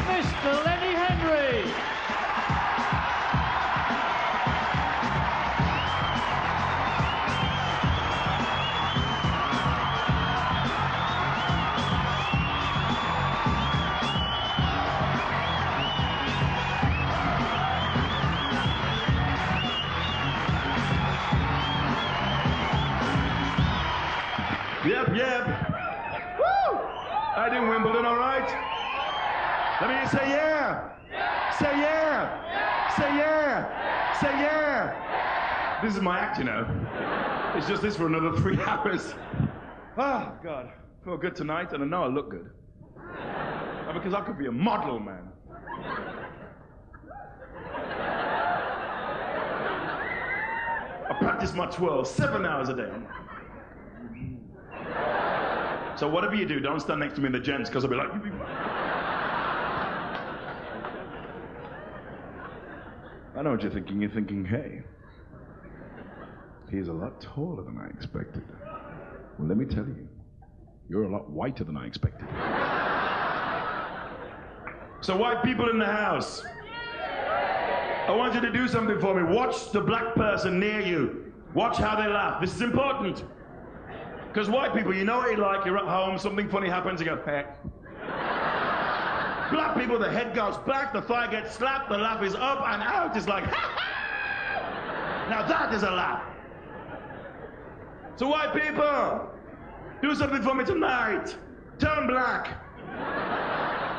Mr. Lenny Henry. Yep. Woo! I did Wimbledon, all right? Let me hear you say yeah. Say yeah. Say yeah. Say yeah. This is my act, you know. It's just this for another 3 hours. Oh, God. I feel good tonight, and I know I look good. Because I could be a model, man. I practice my twirl 7 hours a day. So whatever you do, don't stand next to me in the gents, because I'll be like... I know what you're thinking. You're thinking, hey, he's a lot taller than I expected. Well, let me tell you, you're a lot whiter than I expected. So white people in the house, I want you to do something for me. Watch the black person near you. Watch how they laugh. This is important. Because white people, you know what you like, you're at home, something funny happens, you go, hey. Black people, the head goes back, the thigh gets slapped, the laugh is up and out. It's like, ha ha! Now that is a laugh. So white people, do something for me tonight. Turn black.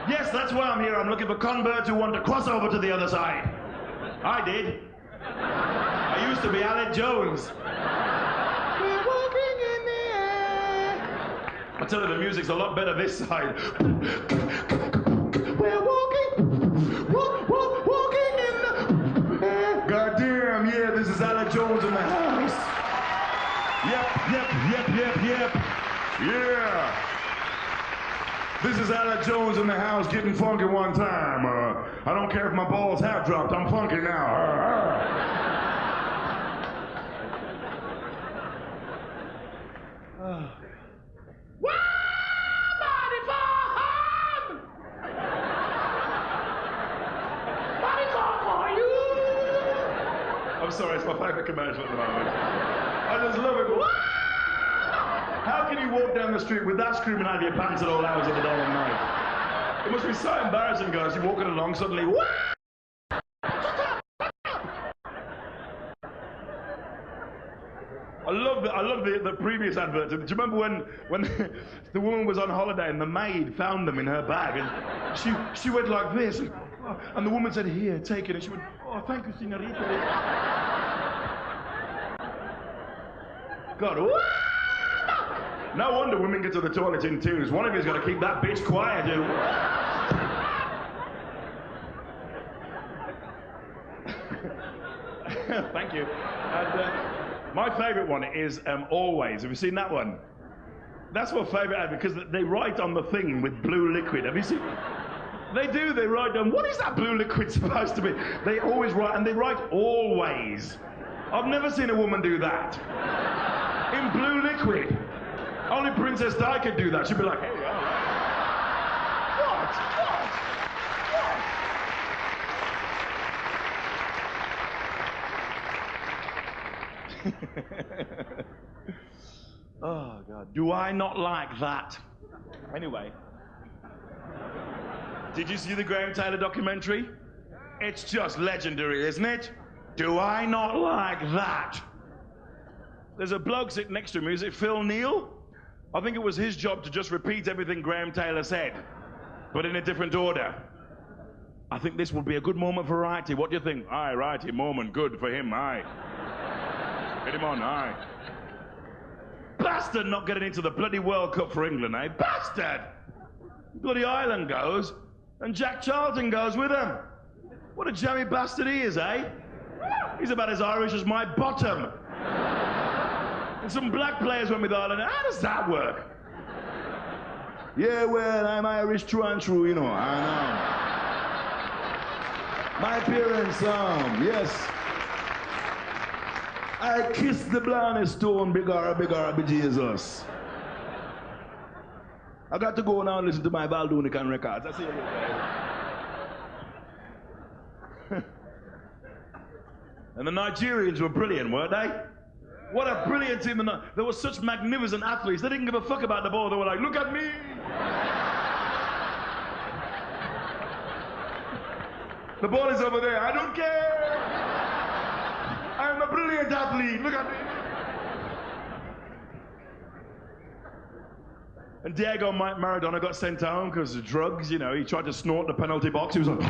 Yes, that's why I'm here. I'm looking for converts who want to cross over to the other side. I did. I used to be Alec Jones. I tell you, the music's a lot better this side. We're walking in the... Goddamn, yeah, this is Alec Jones in the house. Yep. Yeah. This is Alec Jones in the house getting funky one time. I don't care if my balls have dropped, I'm funky now. I'm sorry, it's my favorite commercial at the moment. I just love it. How can you walk down the street with that screaming out of your pants at all hours of the day and night? It must be so embarrassing, guys. You're walking along suddenly. I love the previous advert. Do you remember when the woman was on holiday and the maid found them in her bag and she went like this and the woman said, "Here, take it," and she went, "Oh, thank you, señorita." God, no wonder women get to the toilet in twos. One of you's got to keep that bitch quiet, dude. Thank you. And my favourite one is Always. Have you seen that one? That's my favourite because they write on the thing with blue liquid. Have you seen? They do. They write down, what is that blue liquid supposed to be? They always write, and they write always. I've never seen a woman do that. In blue liquid. Only Princess Di could do that. She'd be like, hey, all right. Oh, God. Do I not like that? Anyway. Did you see the Graham Taylor documentary? It's just legendary, isn't it? Do I not like that? There's a bloke sitting next to me. Is it Phil Neal? I think it was his job to just repeat everything Graham Taylor said, but in a different order. I think this will be a good moment for Righty. What do you think? Aye, Righty, moment, good for him, aye. Get him on, aye. Bastard not getting into the bloody World Cup for England, eh? Bastard! Bloody Ireland goes, and Jack Charlton goes with him. What a jammy bastard he is, eh? He's about as Irish as my bottom. And some black players went with Ireland. How does that work? Yeah, well, I'm Irish true and true, you know. I know. My parents, yes. I kissed the blonde stone, big Jesus. I got to go now and listen to my Baldunican records. I see you later. And the Nigerians were brilliant, weren't they? What a brilliant team. There were such magnificent athletes. They didn't give a fuck about the ball. They were like, look at me. The ball is over there. I don't care. I am a brilliant athlete. Look at me. And Diego Maradona got sent home because of drugs. You know, he tried to snort the penalty box. He was like...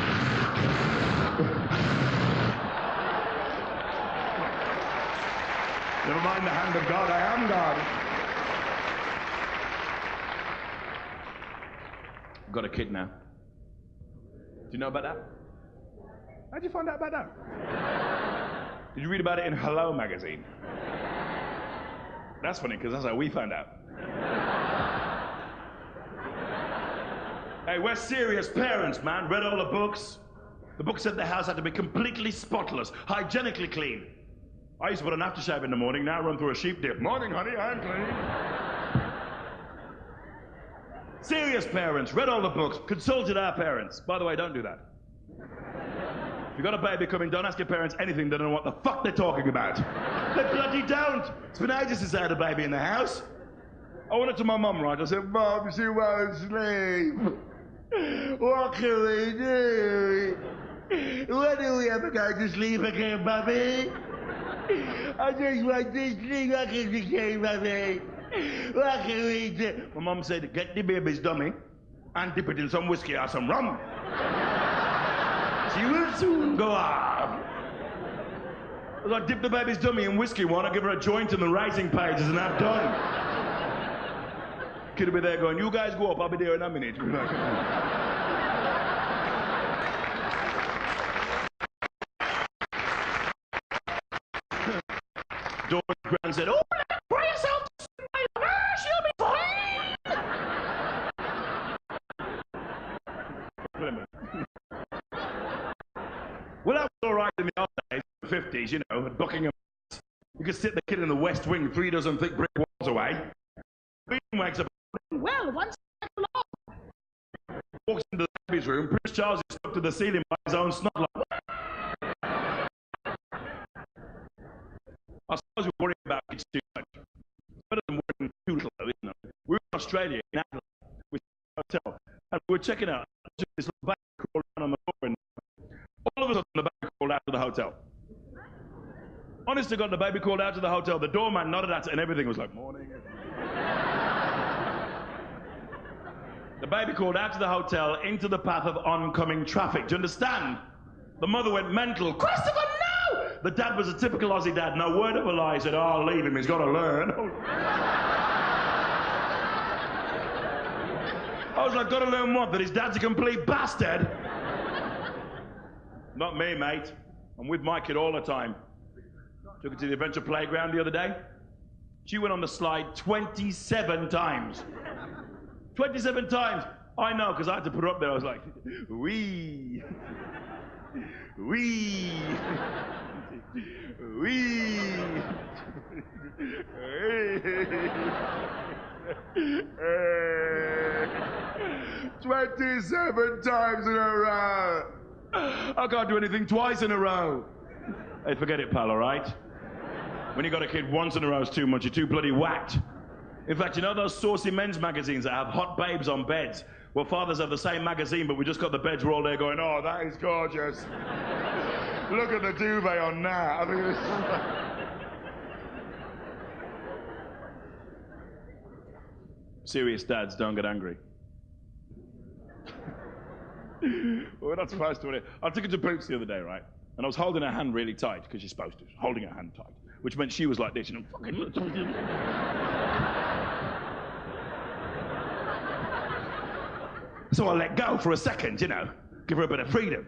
Never mind the hand of God, I am God. I've got a kid now. Do you know about that? How'd you find out about that? Did you read about it in Hello magazine? That's funny, because that's how we found out. Hey, we're serious parents, man. Read all the books. The book said the house had to be completely spotless, hygienically clean. I used to put an aftershave in the morning, now I run through a sheep dip. Morning, honey, I'm clean. Serious parents, read all the books, consulted our parents. By the way, don't do that. If you've got a baby coming, don't ask your parents anything, they don't know what the fuck they're talking about. They bloody don't. It's been ages since I had a baby in the house. I went up to my mum, right? I said, Mum, she won't sleep. What can we do? When do we ever go to sleep again, Mummy? I just want to sleep like it's again, Mummy. What can we do? My mum said, get the baby's dummy and dip it in some whiskey or some rum. She will soon go off. I was like, dip the baby's dummy in whiskey, why not give her a joint in the rising pages and have done? Kid will be there going, you guys go up, I'll be there in a minute. Dawn's grand said, oh, pray yourself to sleep, my lover, she'll be fine. Well, that was all right in the old days, the 50s, you know, at Buckingham. You could sit the kid in the West Wing, 3 dozen thick brick walls away. Bean wakes up, well, once along. Walks into the baby's room, Prince Charles is stuck to the ceiling by his own snot line. I suppose we're worrying about kids too much. It's better than worrying too little, isn't it? We were in Australia, in Adelaide, with a hotel, and we were checking out this little baby crawled down on the door, and all of us on the baby crawled out to the hotel. Honest to God, the baby called out to the hotel, the doorman nodded at it, and everything was like, morning. The baby called out to the hotel into the path of oncoming traffic. Do you understand? The mother went mental. Christopher, no! The dad was a typical Aussie dad. No word of a lie. He said, oh, leave him. He's got to learn. I was like, got to learn what? That his dad's a complete bastard? Not me, mate. I'm with my kid all the time. Took her to the adventure playground the other day. She went on the slide 27 times. 27 times. I know, because I had to put her up there. I was like, wee. Wee. Wee. 27 times in a row. I can't do anything twice in a row. Hey, forget it, pal, all right? When you got a kid once in a row is too much. You're too bloody whacked. In fact, you know those saucy men's magazines that have hot babes on beds? Well, fathers have the same magazine, but we just got the beds, we're all there going, oh, that is gorgeous. Look at the duvet on that. I mean, it's... Serious dads don't get angry. Well, that's the first story. I took her to Boots the other day, right? And I was holding her hand really tight, because she's supposed to, holding her hand tight, which meant she was like this, you know, fucking... So I let go for a second, you know, give her a bit of freedom.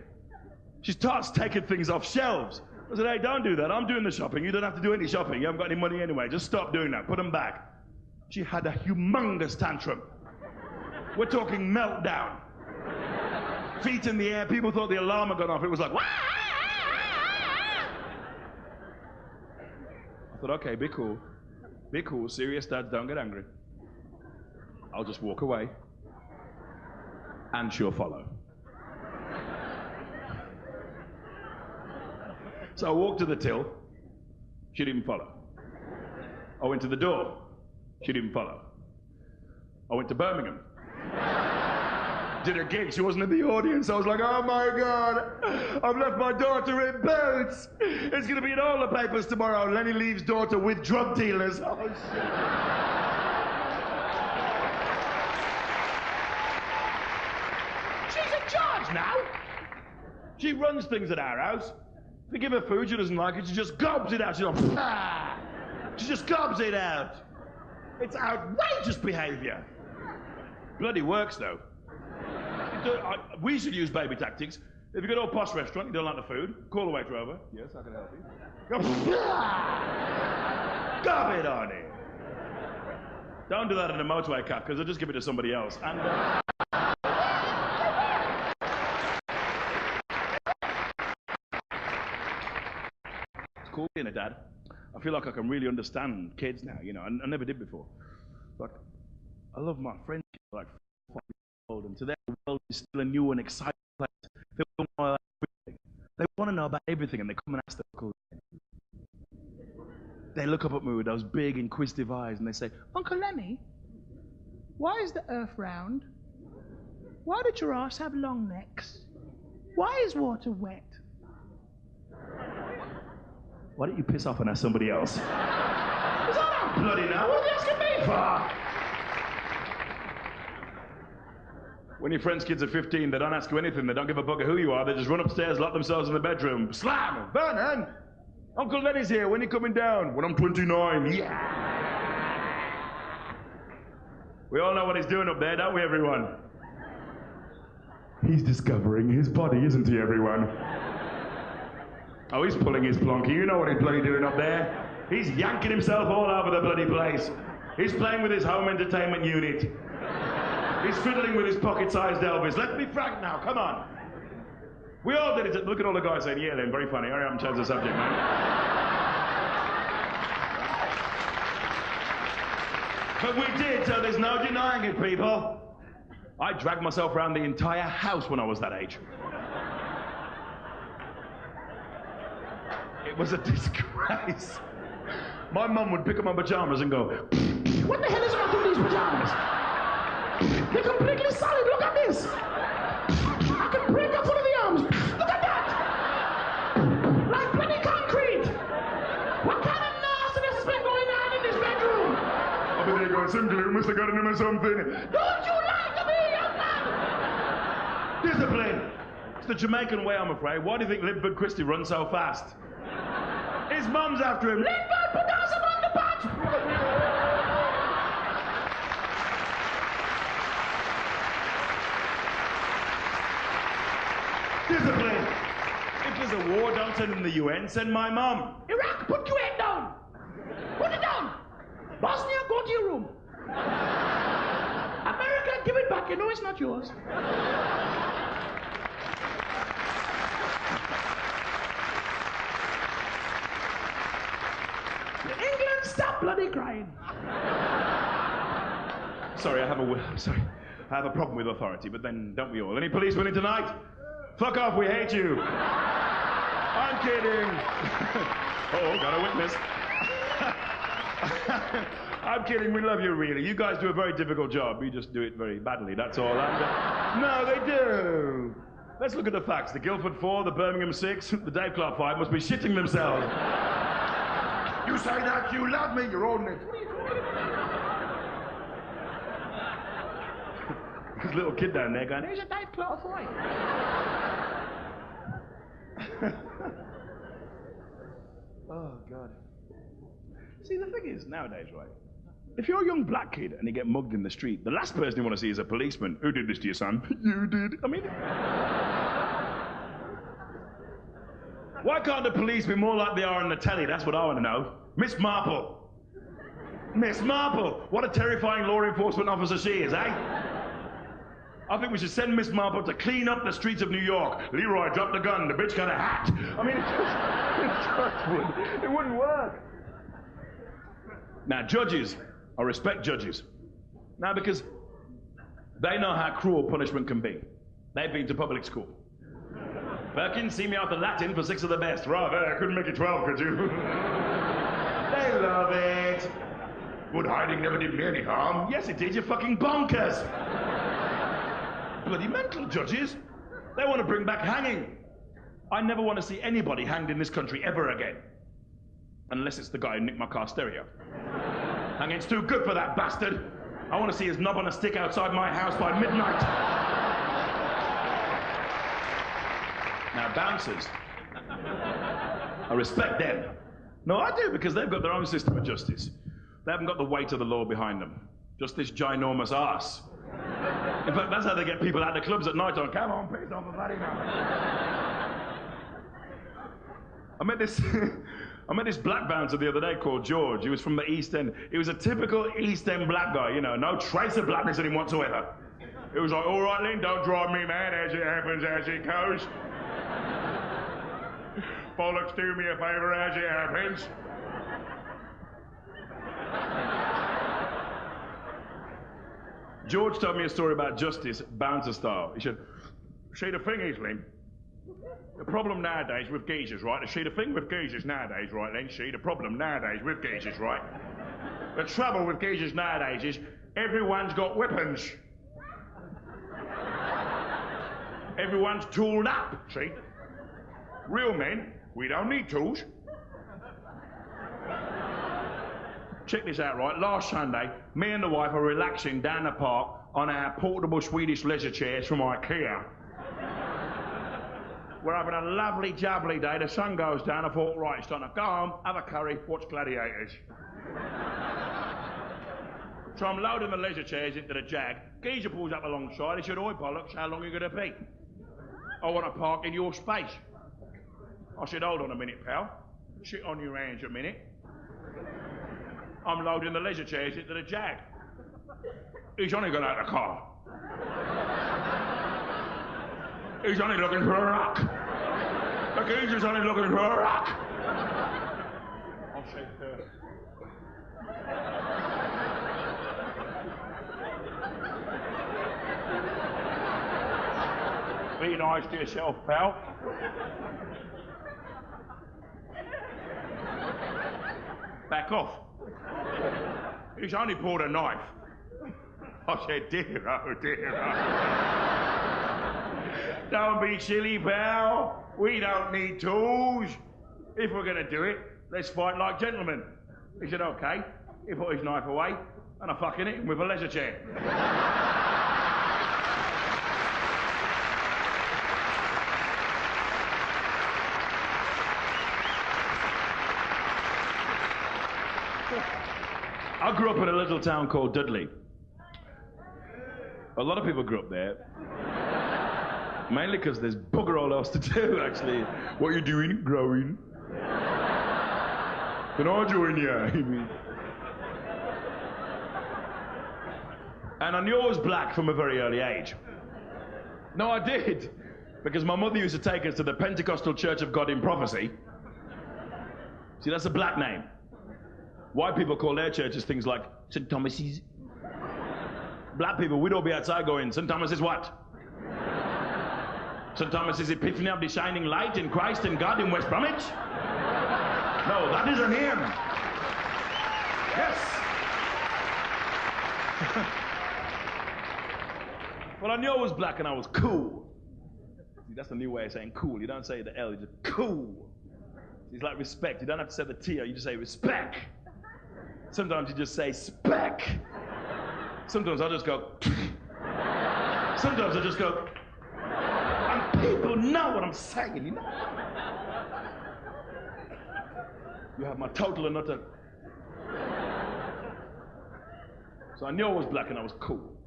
She starts taking things off shelves. I said, hey, don't do that. I'm doing the shopping. You don't have to do any shopping. You haven't got any money anyway. Just stop doing that. Put them back. She had a humongous tantrum. We're talking meltdown. Feet in the air. People thought the alarm had gone off. It was like, wah! I thought, okay, be cool. Be cool. Serious dads don't get angry. I'll just walk away. And she'll follow. So I walked to the till. She didn't follow. I went to the door. She didn't follow. I went to Birmingham. Did a gig. She wasn't in the audience. I was like, oh my God, I've left my daughter in boots. It's going to be in all the papers tomorrow. Lenny leaves daughter with drug dealers. Oh, shit. She's in charge now. She runs things at our house. If we give her food she doesn't like it, she just gobs it out. She's like, ah! She just gobs it out. It's outrageous behavior. Bloody works, though. We should use baby tactics. If you go to a posh restaurant, you don't like the food, call the waiter over. Yes, I can help you. Go, gob it on it. Don't do that in a motorway cab, because they'll just give it to somebody else. And, it's cool being a dad. I feel like I can really understand kids now, you know, I never did before. Like, I love my friends, like, 5 years old, and to them, the world is still a new and exciting place. They want to know about everything. They want to know about everything, and they come and ask the Uncle. They look up at me with those big, inquisitive eyes, and they say, Uncle Lenny, why is the earth round? Why do giraffes have long necks? Why is water wet? Why don't you piss off and ask somebody else? Is that bloody now? What are you asking me for? When your friends' kids are 15, they don't ask you anything. They don't give a bugger who you are. They just run upstairs, lock themselves in the bedroom. Slam! Vernon! Uncle Lenny's here. When are you coming down? When I'm 29. Yeah! We all know what he's doing up there, don't we, everyone? He's discovering his body, isn't he, everyone? Oh, he's pulling his plonky. You know what he's bloody doing up there. He's yanking himself all over the bloody place. He's playing with his home entertainment unit. He's fiddling with his pocket-sized Elvis. Let's be frank now, come on. We all did it. Look at all the guys saying, yeah, then, very funny. Hurry up and change the subject, man. But we did, so there's no denying it, people. I dragged myself around the entire house when I was that age. It was a disgrace. My mum would pick up my pajamas and go, what the hell is wrong with these pajamas? They're completely solid, look at this. I can break up one of the arms. Look at that. Like bloody concrete. What kind of nastiness has been going on in this bedroom? I'll be there going, some glue must have got in him or something. Don't you lie to me, young man. Discipline. It's the Jamaican way, I'm afraid. Why do you think Linford Christie runs so fast? His mum's after him. Linford, put down some underpants! Discipline. If there's a war, don't send in the UN, send my mum. Iraq, put Kuwait down. Put it down. Bosnia, go to your room. America, give it back. You know it's not yours. England, stop bloody crying. Sorry, I have a problem with authority, but then don't we all? Any policemen in tonight? Fuck off, we hate you. I'm kidding. Oh, got a witness. I'm kidding, we love you really. You guys do a very difficult job. You just do it very badly, that's all. No, they do. Let's look at the facts. The Guildford 4, the Birmingham 6, the Dave Clark 5 must be shitting themselves. You say that, you love me, you're holding it. This little kid down there going, there's a Dave Clark 5. Oh, God. See, the thing is, nowadays, right, if you're a young black kid and you get mugged in the street, the last person you want to see is a policeman. Who did this to your son? You did. I mean... Why can't the police be more like they are on the telly? That's what I want to know. Miss Marple. Miss Marple. What a terrifying law enforcement officer she is, eh? I think we should send Miss Marple to clean up the streets of New York. Leroy, drop the gun. The bitch got a hat. I mean, it wouldn't work. Now, judges, I respect judges. Now, because they know how cruel punishment can be. They've been to public school. Perkins, see me out the Latin for 6 of the best. Rather, I couldn't make it 12, could you? They love it. Good hiding never did me any harm. Yes, it did, you fucking bonkers. Bloody mental, judges. They want to bring back hanging. I never want to see anybody hanged in this country ever again. Unless it's the guy who nicked my car stereo. Hanging's too good for that bastard. I want to see his knob on a stick outside my house by midnight. Now, bouncers. I respect them. No, I do, because they've got their own system of justice. They haven't got the weight of the law behind them. Just this ginormous arse. In fact, that's how they get people out of the clubs at night on. Come on, piss off the bloody now. I met this black bouncer the other day called George. He was from the East End. He was a typical East End black guy, you know, no trace of blackness in him whatsoever. It was like, all right, Lynn, don't drive me mad, as it happens, as it goes. Bollocks, do me a favour, as it happens. George told me a story about justice, bouncer style. He said, see, the thing is, Lynn, the problem nowadays with geezers, right? See, the thing with geezers nowadays, right, Lynn? See, the problem nowadays with geezers, right? The trouble with geezers nowadays is everyone's got weapons. Everyone's tooled up, see? Real men, we don't need tools. Check this out, right? Last Sunday, me and the wife are relaxing down the park on our portable Swedish leisure chairs from IKEA. We're having a lovely, jubbly day. The sun goes down. I thought, right, it's time to go home, have a curry, watch Gladiators. So I'm loading the leisure chairs into the Jag. Geezer pulls up alongside. He said, oi, bollocks, how long are you going to be? I want to park in your space. I said, hold on a minute, pal. Sit on your hands a minute. I'm loading the leisure chairs into the Jag. He's only got out of the car. He's only looking for a rock. The geezer's only looking for a rock. I'll shake her. Be nice to yourself, pal. Back off. He's only pulled a knife. I said, dear, oh dear, oh. Don't be silly, pal. We don't need tools. If we're gonna do it, let's fight like gentlemen. He said, okay. He put his knife away, and I fucking hit him with a leisure chair. I grew up in a little town called Dudley. A lot of people grew up there. Mainly because there's bugger all else to do, actually. What are you doing? Growing. Can I join you? And I knew I was black from a very early age. No, I did. Because my mother used to take us to the Pentecostal Church of God in Prophecy. See, that's a black name. White people call their churches things like St. Thomas's. Black people, we'd all be outside going, St. Thomas is what? St. Thomas is Epiphany of the Shining Light in Christ and God in West Bromwich? No, that isn't him. Yes. Well, I knew I was black and I was cool. See, that's the new way of saying cool. You don't say the L, you just cool. It's like respect. You don't have to say the T, you just say respect. Sometimes you just say spec. Sometimes I just go. Sometimes I just go. And people know what I'm saying, you know? You have my total and utter. So I knew I was black and I was cool.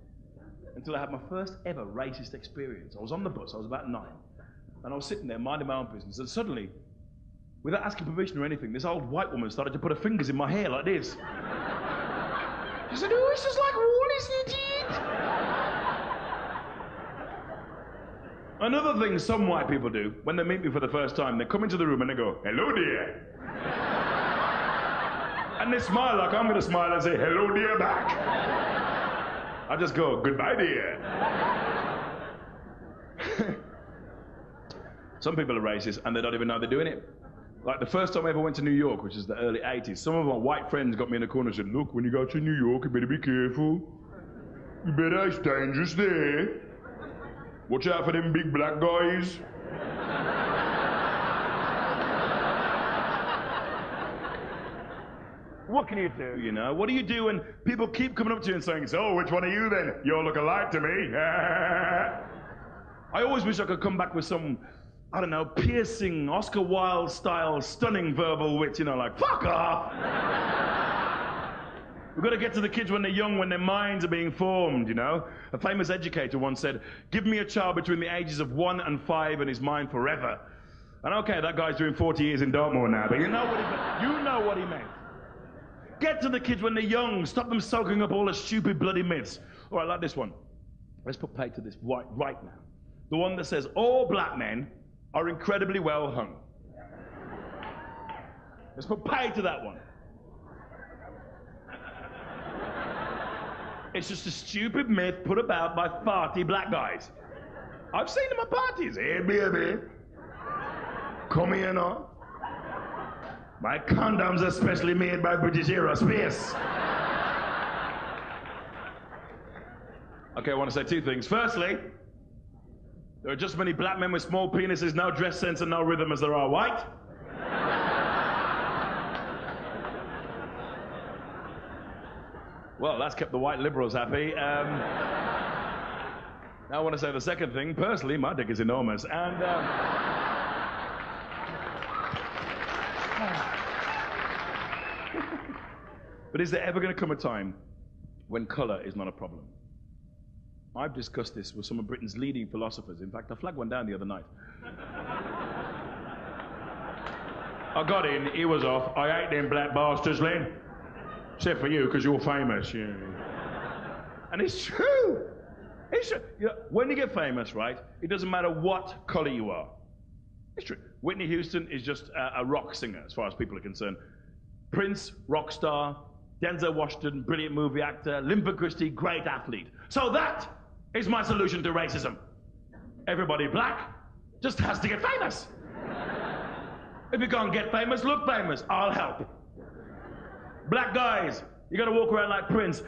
Until I had my first ever racist experience. I was on the bus, I was about 9. And I was sitting there minding my own business. And suddenly, without asking permission or anything, this old white woman started to put her fingers in my hair like this. She said, oh, it's just like wool, isn't it? Another thing some white people do, when they meet me for the first time, they come into the room and they go, hello, dear. And they smile like I'm going to smile and say, hello, dear, back. I just go, goodbye, dear. Some people are racist and they don't even know they're doing it. Like the first time I ever went to New York, which is the early 80s, some of my white friends got me in a corner and said, look, when you go to New York, you better be careful. You better, it's dangerous there. Watch out for them big black guys. What can you do? You know, what do you do when people keep coming up to you and saying, so which one are you then? You all look alike to me. I always wish I could come back with some, I don't know, piercing, Oscar Wilde style, stunning verbal wit, you know, like, fuck off. We've got to get to the kids when they're young, when their minds are being formed, you know? A famous educator once said, give me a child between the ages of 1 and 5 and his mind forever. And okay, that guy's doing 40 years in Dartmoor now, but you know what he meant. You know what he meant. Get to the kids when they're young. Stop them soaking up all the stupid bloody myths. All right, like this one. Let's put pay to this right now. The one that says, all black men are incredibly well hung. Let's put pay to that one. It's just a stupid myth put about by farty black guys. I've seen them at parties. Hey, baby. Come here now. My condoms are specially made by British Aerospace. Okay, I want to say 2 things. Firstly, there are just as many black men with small penises, no dress sense, and no rhythm as there are white. Well, that's kept the white liberals happy. Now I want to say the second thing. Personally, my dick is enormous, and... But is there ever going to come a time when colour is not a problem? I've discussed this with some of Britain's leading philosophers. In fact, I flagged one down the other night. I got in, he was off. I hate them black bastards, Len. Except for you, because you're famous. Yeah. And it's true. It's true. You know, when you get famous, right, it doesn't matter what colour you are. It's true. Whitney Houston is just a rock singer, as far as people are concerned. Prince, rock star. Denzel Washington, brilliant movie actor. Linford Christie, great athlete. So that is my solution to racism. Everybody black just has to get famous. If you can't get famous, look famous. I'll help. Black guys, you gotta walk around like Prince.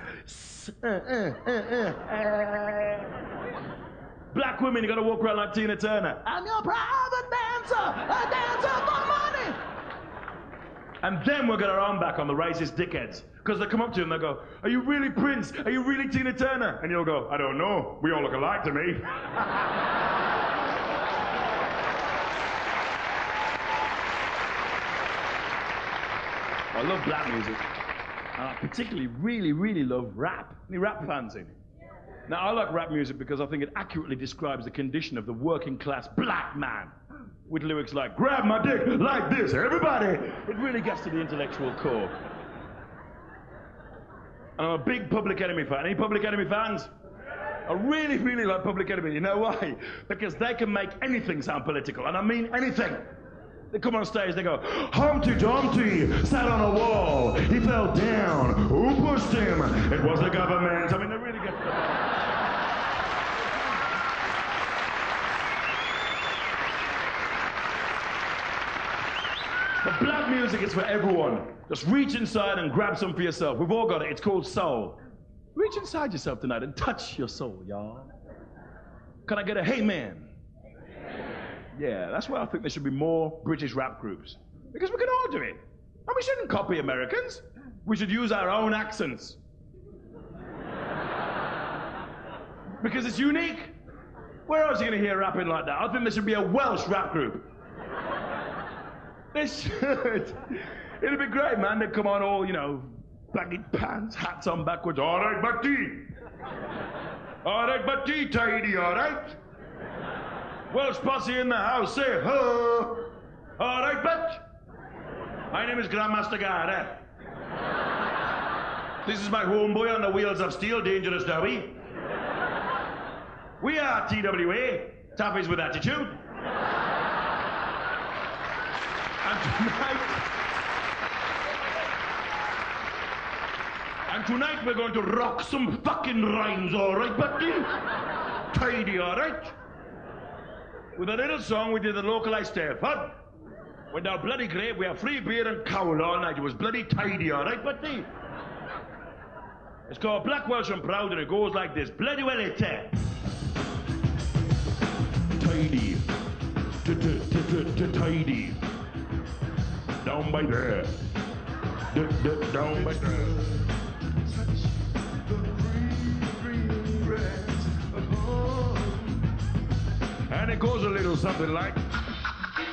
Black women, you gotta walk around like Tina Turner. I'm your private dancer, a dancer for money. And then we'll get our arm back on the racist dickheads. Because they come up to you and they go, are you really Prince? Are you really Tina Turner? And you'll go, I don't know. We all look alike to me. I love black music. And I particularly really love rap. Any rap fans in? Now, I like rap music because I think it accurately describes the condition of the working class black man. With lyrics like, grab my dick like this, everybody. It really gets to the intellectual core. And I'm a big Public Enemy fan. Any Public Enemy fans? I really like Public Enemy. You know why? Because they can make anything sound political, and I mean anything. They come on stage, they go, Humpty Dumpty sat on a wall, he fell down, who pushed him? It was the government. I mean, they really get to the... But black music is for everyone. Just reach inside and grab some for yourself. We've all got it. It's called soul. Reach inside yourself tonight and touch your soul, y'all. Can I get a hey man? Yeah, that's why I think there should be more British rap groups. Because we can all do it. And we shouldn't copy Americans. We should use our own accents. Because it's unique. Where else are you going to hear rapping like that? I think there should be a Welsh rap group. They should. It'd be great, man. They'd come on all, you know, baggy pants, hats on backwards. All right, Batty. All right, Batty, tidy, all right? Welsh posse in the house, say ho. All right, bet. My name is Grandmaster Garda. This is my homeboy on the wheels of steel, Dangerous Dowie. We are TWA, Toughies with Attitude. And tonight we're going to rock some fucking rhymes, all right, buddy? Tidy, all right? With a little song we did the localized stare. Fun. Went down bloody grave, we had free beer and cowl all night. It was bloody tidy, all right, but it's called Black Welsh and Proud, and it goes like this. Bloody well it's tidy. Tidy. Down by there. Down by there. And it goes a little something like,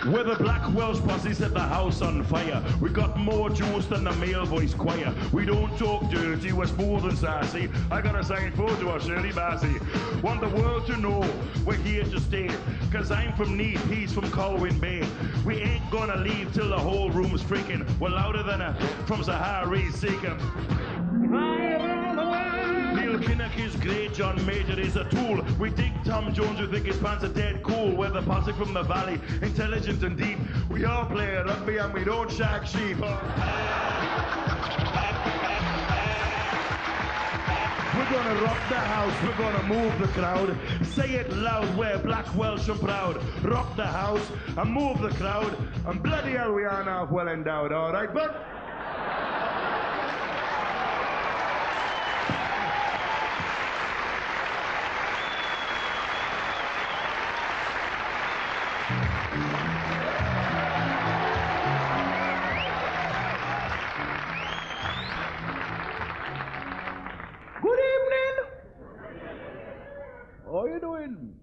with a black Welsh posse set the house on fire. We got more juice than the male voice choir. We don't talk dirty, we're smooth and sassy. I got a signed photo of Shirley Bassey. Want the world to know we're here to stay. Cause I'm from Neath, he's from Colwyn Bay. We ain't gonna leave till the whole room's freaking. We're louder than a from Sahara's seeking. Neil Kinnock is great, John Major is a tool. We dig Tom Jones, we think his pants are dead cool. We're the posse from the valley, intelligent and deep. We all play rugby and we don't shag sheep. We're gonna rock the house, we're gonna move the crowd. Say it loud, we're Black Welsh and Proud. Rock the house and move the crowd. And bloody hell we are now well endowed, alright, but... How you doing?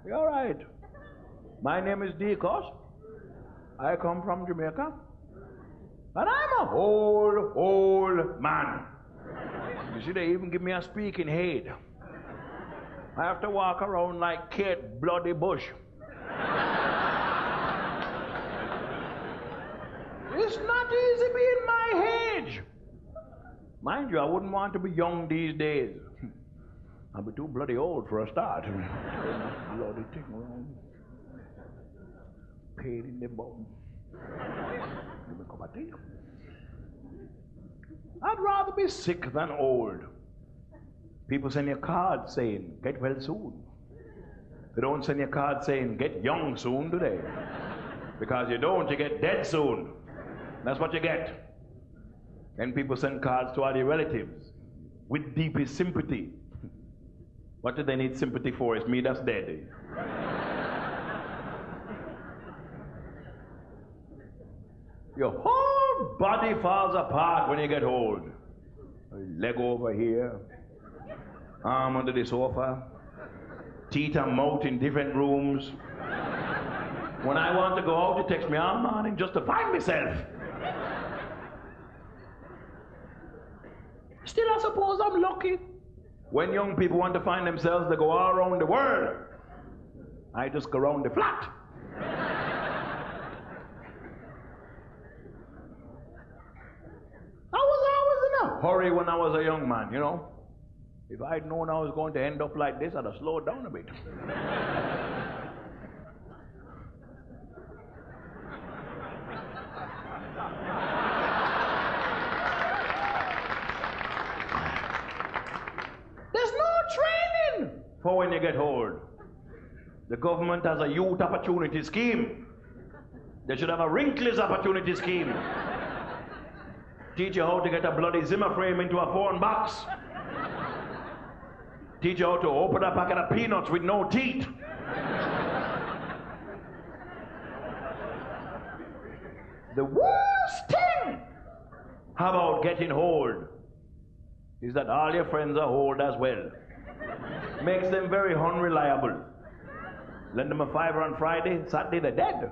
You all right? My name is Deacos. I come from Jamaica. And I'm a old man. You see, they even give me a speaking aid. I have to walk around like Kate Bloody Bush. It's not easy being my age. Mind you, I wouldn't want to be young these days. I'll be too bloody old for a start. Bloody thing around. Pain in the bum. Give me a cup of tea. I'd rather be sick than old. People send you cards saying, get well soon. They don't send you cards saying, get young soon, do they? Because you don't, you get dead soon. That's what you get. Then people send cards to all your relatives with deepest sympathy. What do they need sympathy for? It's me that's dead. Your whole body falls apart when you get old. Leg over here, arm under the sofa, teeth and mouth in different rooms. When I want to go out, you text me all morning just to find myself. Still, I suppose I'm lucky. When young people want to find themselves, they go all around the world. I just go around the flat. I was always in a hurry when I was a young man, you know. If I'd known I was going to end up like this, I'd have slowed down a bit. For when you get old. The government has a youth opportunity scheme. They should have a wrinkles opportunity scheme. Teach you how to get a bloody Zimmer frame into a phone box. Teach you how to open a packet of peanuts with no teeth. The worst thing about getting old is that all your friends are old as well. Makes them very unreliable. Lend them a $5 on Friday, Saturday they're dead.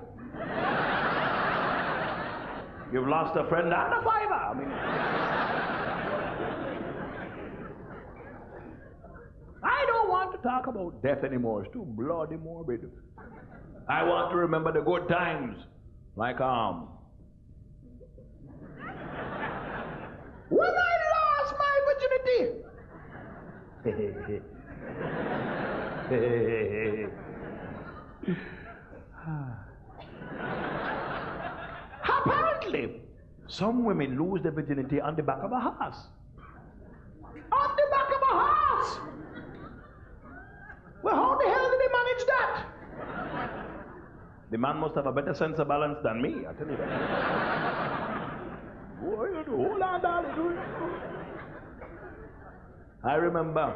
You've lost a friend and a $5. I mean, I don't want to talk about death anymore. It's too bloody morbid. I want to remember the good times, like when I lost my virginity. Apparently, some women lose their virginity on the back of a horse. On the back of a horse! Well, how the hell did they manage that? The man must have a better sense of balance than me, I tell you that. Boy, hold on, darling. I remember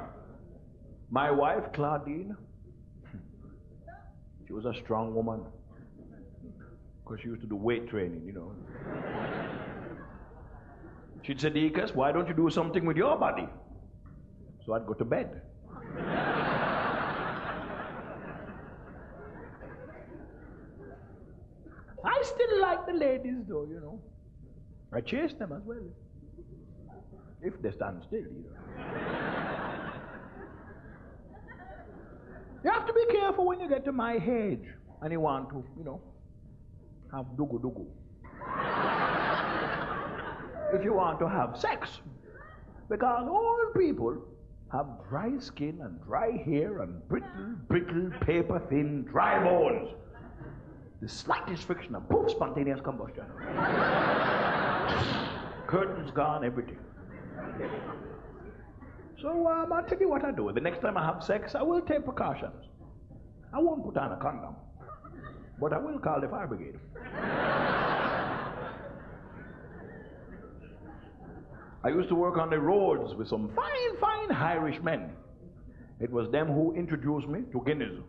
my wife, Claudine. She was a strong woman. Because she used to do weight training, you know. She'd say, Deacus, why don't you do something with your body? So I'd go to bed. I still like the ladies, though, you know. I chase them as well. If they stand still, you know. You have to be careful when you get to my age and you want to, you know, have dugu. If you want to have sex. Because old people have dry skin and dry hair and brittle, paper-thin, dry bones. The slightest friction and poof, spontaneous combustion. Curtains gone, everything. So I'll tell you what I do. The next time I have sex, I will take precautions. I won't put on a condom, but I will call the fire brigade. I used to work on the roads with some fine Irish men. It was them who introduced me to Guinness.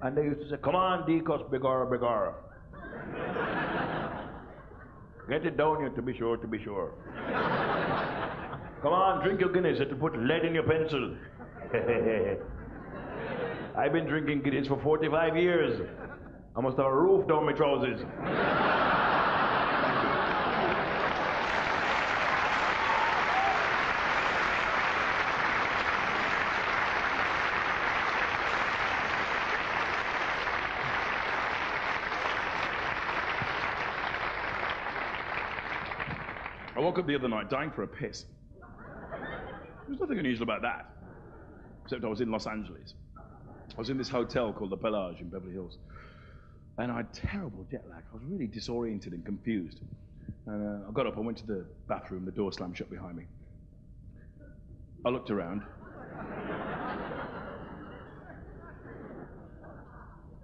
And they used to say, come on, Deacus, bigara. Get it down here to be sure. Come on, drink your Guinness. It'll put lead in your pencil. I've been drinking Guinness for 45 years. I must have a roof down my trousers. I woke up the other night dying for a piss. There's nothing unusual about that, except I was in Los Angeles. I was in this hotel called the Pelage in Beverly Hills, and I had terrible jet lag. I was really disoriented and confused. And I got up, I went to the bathroom, the door slammed shut behind me. I looked around.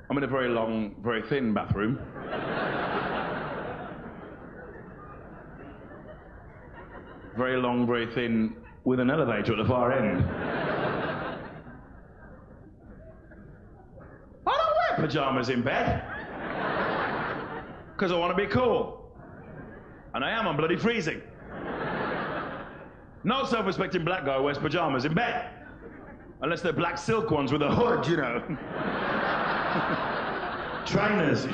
I'm in a very long, very thin bathroom. Very long, very thin, with an elevator at the far end. I don't wear pajamas in bed. Because I want to be cool. And I am, I'm bloody freezing. No self-respecting black guy wears pajamas in bed. Unless they're black silk ones with a hood, you know. Trainers.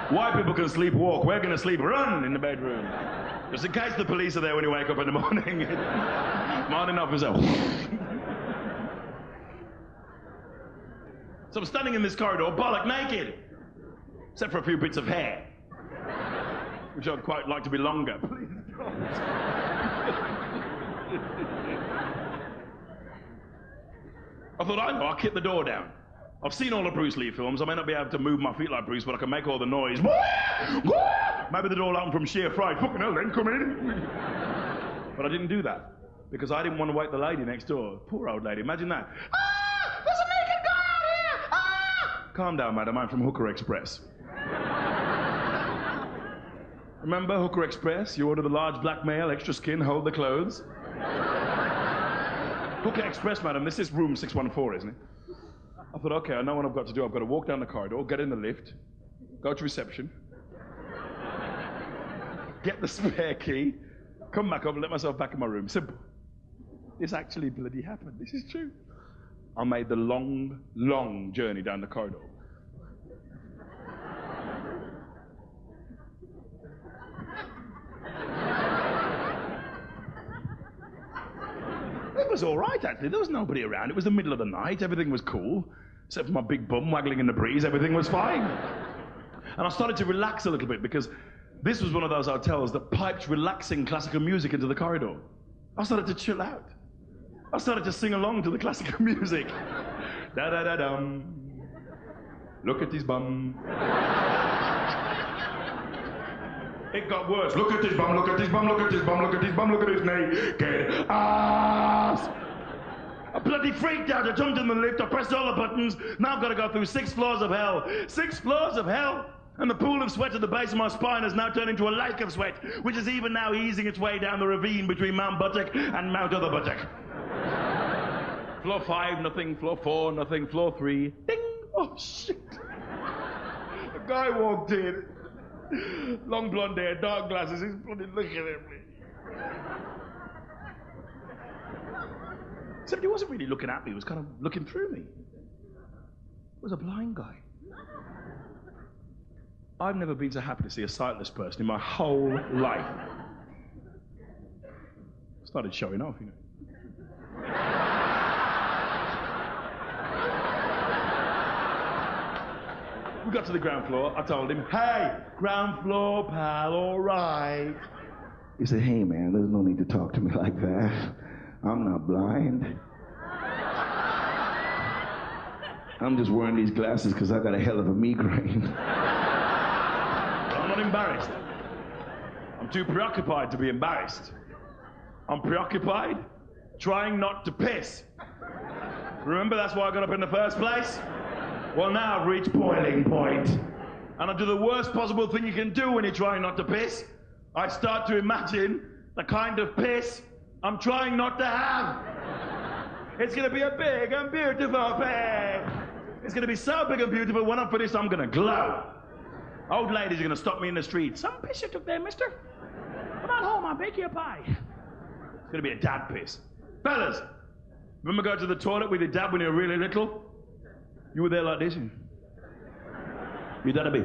White people can sleepwalk, we're gonna sleep run in the bedroom. Just in case the police are there when you wake up in the morning. Morning officer. So I'm standing in this corridor, bollock naked. Except for a few bits of hair. Which I'd quite like to be longer. Please don't. I thought, I know, I'll kick the door down. I've seen all the Bruce Lee films. I may not be able to move my feet like Bruce, but I can make all the noise. Maybe the door will open from sheer fright. Fucking hell, then come in. But I didn't do that because I didn't want to wake the lady next door. Poor old lady. Imagine that. Ah! There's a naked guy out here! Ah! Calm down, madam. I'm from Hooker Express. Remember Hooker Express? You order the large black male, extra skin, hold the clothes. Hooker Express, madam. This is room 614, isn't it? I thought, okay, I know what I've got to do. I've got to walk down the corridor, get in the lift, go to reception, get the spare key, come back up and let myself back in my room. Simple. This actually bloody happened. This is true. I made the long journey down the corridor. It was all right, actually. There was nobody around. It was the middle of the night. Everything was cool. Except for my big bum waggling in the breeze, everything was fine. And I started to relax a little bit because this was one of those hotels that piped relaxing classical music into the corridor. I started to chill out. I started to sing along to the classical music. Da-da-da-dum. Look at his bum. It got worse. Look at his bum, look at his bum, look at his bum, look at his bum, look at his naked ass. I bloody freaked out. I jumped in the lift, I pressed all the buttons. Now I've got to go through 6 floors of hell. 6 floors of hell. And the pool of sweat at the base of my spine has now turned into a lake of sweat, which is even now easing its way down the ravine between Mount Buttock and Mount Other Buttock. Floor 5, nothing. Floor 4, nothing. Floor 3, ding! Oh, shit. A guy walked in. Long blonde hair, dark glasses. He's bloody looking at me. Except he wasn't really looking at me. He was kind of looking through me. He was a blind guy. I've never been so happy to see a sightless person in my whole life. Started showing off, you know. We got to the ground floor. I told him, hey, ground floor, pal, all right. He said, hey, man, there's no need to talk to me like that. I'm not blind. I'm just wearing these glasses because I got a hell of a migraine. I'm not embarrassed. I'm too preoccupied to be embarrassed. I'm preoccupied trying not to piss. Remember, that's why I got up in the first place? Well, now I've reached boiling point. And I do the worst possible thing you can do when you're trying not to piss. I start to imagine the kind of piss I'm trying not to have. It's gonna be a big and beautiful piss. It's gonna be so big and beautiful, when I'm finished, I'm gonna glow. Old ladies are gonna stop me in the street. Some piss you took there, mister? Come on home, I'll bake you a pie. It's gonna be a dad piss. Fellas, remember going to the toilet with your dad when you were really little? You were there like this. Your dad'd be...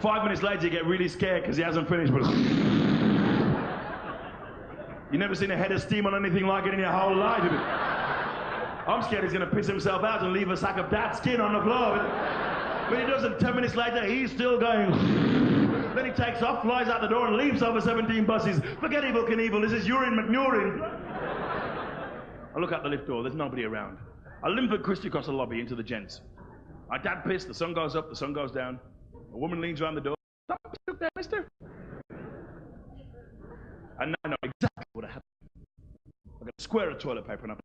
5 minutes later, you get really scared because he hasn't finished, but... You've never seen a head of steam on anything like it in your whole life. I'm scared he's gonna piss himself out and leave a sack of dad's skin on the floor. But he doesn't. 10 minutes later, he's still going. Then he takes off, flies out the door, and leaves over 17 buses. Forget evil Knievel, this is urine McNurin. I look out the lift door, there's nobody around. I limp at Christy across the lobby into the gents. My dad pissed, the sun goes up, the sun goes down. A woman leans around the door. Stop there, mister. And now I know exactly what happened. I got a square of toilet paper and I...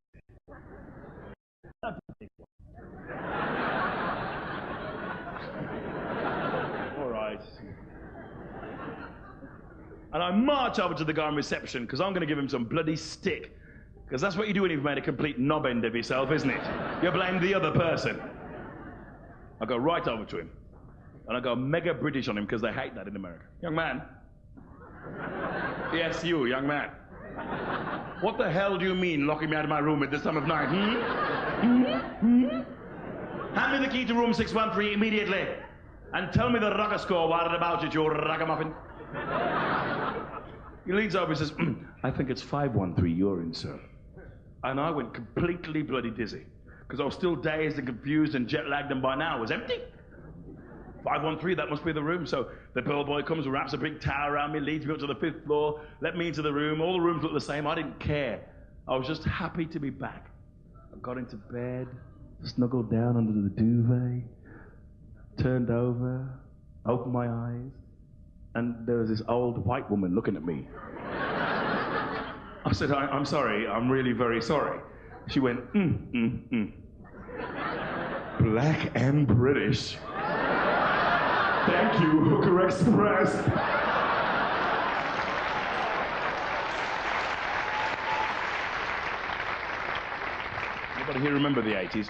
All right. And I march over to the guy in reception because I'm going to give him some bloody stick. Because that's what you do when you've made a complete knob end of yourself, isn't it? You blame the other person. I go right over to him. And I go mega British on him because they hate that in America. Young man. Yes, you, young man. What the hell do you mean locking me out of my room at this time of night? Hand me the key to room 613 immediately. And tell me the rocker score what about it, you ragamuffin. He leans over and says, I think it's 513 you're in, sir. And I went completely bloody dizzy. Because I was still dazed and confused and jet-lagged, and by now it was empty. 513, that must be the room. So the bellboy comes, wraps a big towel around me, leads me up to the 5th floor, let me into the room. All the rooms look the same. I didn't care. I was just happy to be back. I got into bed, snuggled down under the duvet, turned over, opened my eyes, and there was this old white woman looking at me. I said, I'm sorry, I'm really very sorry. She went, Black and British. Thank you, Hooker Express. Anybody here remember the 80s?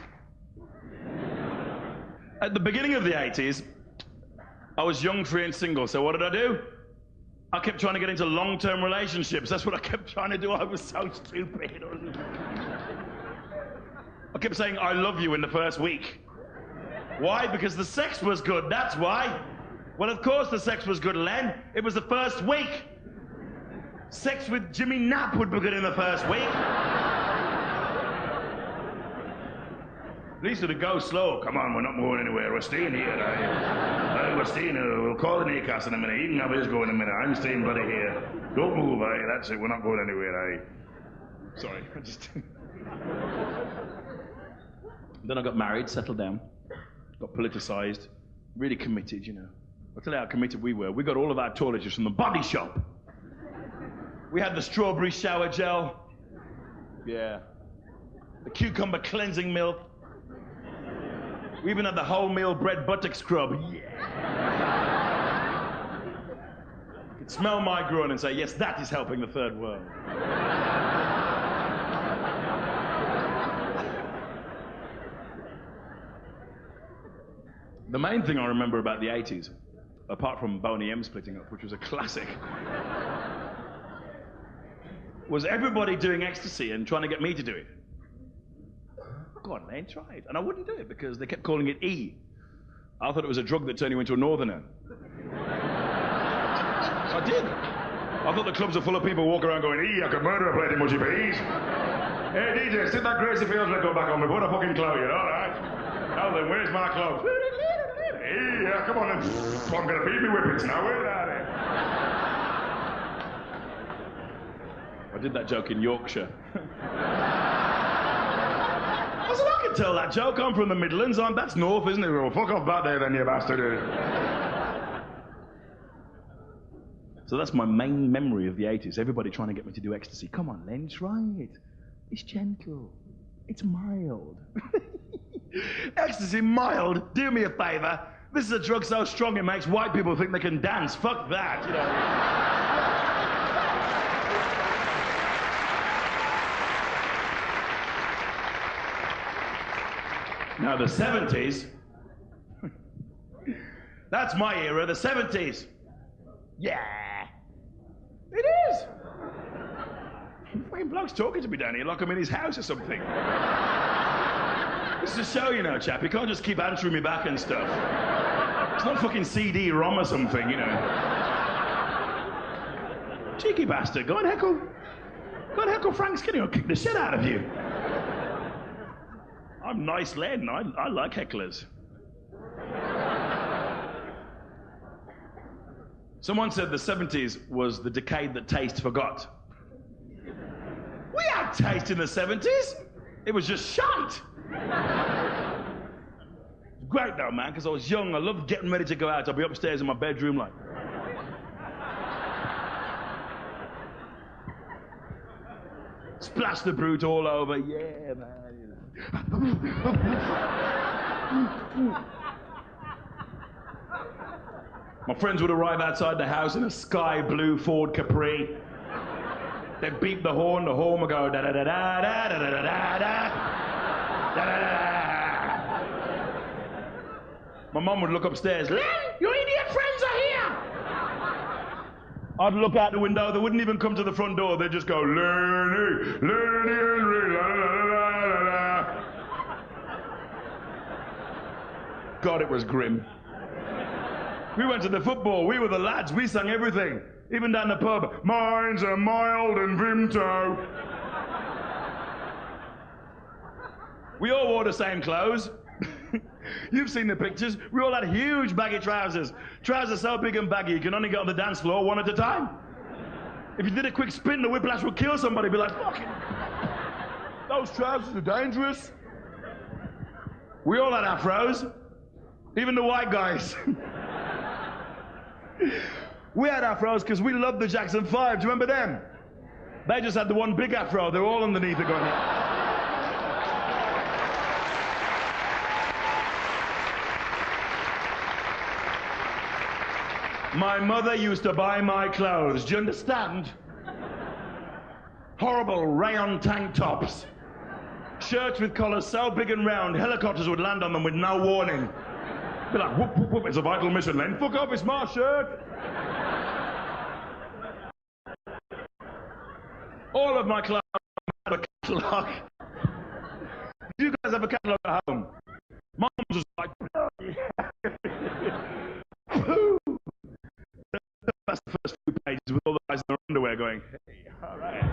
At the beginning of the 80s, I was young, free, and single, so what did I do? I kept trying to get into long-term relationships. That's what I kept trying to do. I was so stupid. I kept saying, I love you in the first week. Why? Because the sex was good, that's why. Well, of course the sex was good, Len. It was the first week. Sex with Jimmy Knapp would be good in the first week. At least it'd go slow. Come on, we're not going anywhere. We're staying here. We're staying here. We'll call the Newcastle in a minute. You can have his go in a minute. I'm staying bloody here. Don't move, That's it. We're not going anywhere, Sorry, I just... Then I got married, settled down, got politicized, really committed, you know. I'll tell you how committed we were. We got all of our toiletries from the Body Shop. We had the strawberry shower gel. Yeah. The cucumber cleansing milk. We even had the wholemeal bread buttock scrub. Yeah. You could smell my groin and say, yes, that is helping the third world. The main thing I remember about the 80s, apart from Boney M splitting up, which was a classic, was everybody doing ecstasy and trying to get me to do it. Go on, Len, try it. And I wouldn't do it because they kept calling it E. I thought it was a drug that turned you into a northerner. I did. I thought the clubs were full of people walking around going, E, I could murder a plate of mushy peas. Hey, DJ, stick that Gracie Fields record back on me. Put a fucking clothes, all right? Now then, where's my clothes? Hey, yeah, come on then. I'm gonna beat me whippets now. Where are they? I did that joke in Yorkshire. I said, I can tell that joke. I'm from the Midlands. That's north, isn't it? Well, fuck off back there then, you bastard. So that's my main memory of the 80s. Everybody trying to get me to do ecstasy. Come on, Len, try it. It's gentle. It's mild. Ecstasy mild? Do me a favor. This is a drug so strong it makes white people think they can dance. Fuck that, you know. Now, the 70s, that's my era, the 70s. Yeah, it is. Fucking bloke's talking to me down here like I'm in his house or something. This is a show, you know, chap. You can't just keep answering me back and stuff. It's not fucking CD-ROM or something, you know. Cheeky bastard. Go and heckle Frank Skinner. He'll kick the shit out of you. I'm nice, Len. I like hecklers. Someone said the 70s was the decade that taste forgot. We had taste in the 70s. It was just shite. Great though, man, because I was young. I loved getting ready to go out. I'd be upstairs in my bedroom like... Splash the brute all over. Yeah, man. My friends would arrive outside the house in a sky blue Ford Capri. They'd beep the horn would go da da da da da da da da da da da da. My mum would look upstairs. Len, your idiot friends are here. I'd look out the window. They wouldn't even come to the front door. They'd just go Lenny, Lenny Henry, la la la la la. God, it was grim. We went to the football. We were the lads. We sang everything. Even down the pub. Mine's a mild and Vimto. We all wore the same clothes. You've seen the pictures. We all had huge baggy trousers. Trousers so big and baggy you can only get on the dance floor one at a time. If you did a quick spin, the whiplash would kill somebody. Be like, fucking, those trousers are dangerous. We all had afros. Even the white guys. We had afros because we loved the Jackson 5. Do you remember them? They just had the one big afro. They were all underneath it going... My mother used to buy my clothes. Do you understand? Horrible rayon tank tops. Shirts with collars so big and round, helicopters would land on them with no warning. Be like, whoop, whoop, whoop, it's a vital mission, Len. Fuck off, it's my shirt. All of my clothes have a catalogue. Do you guys have a catalogue at home? Mom's was like, that's the first few pages with all the guys in their underwear going, hey, all right.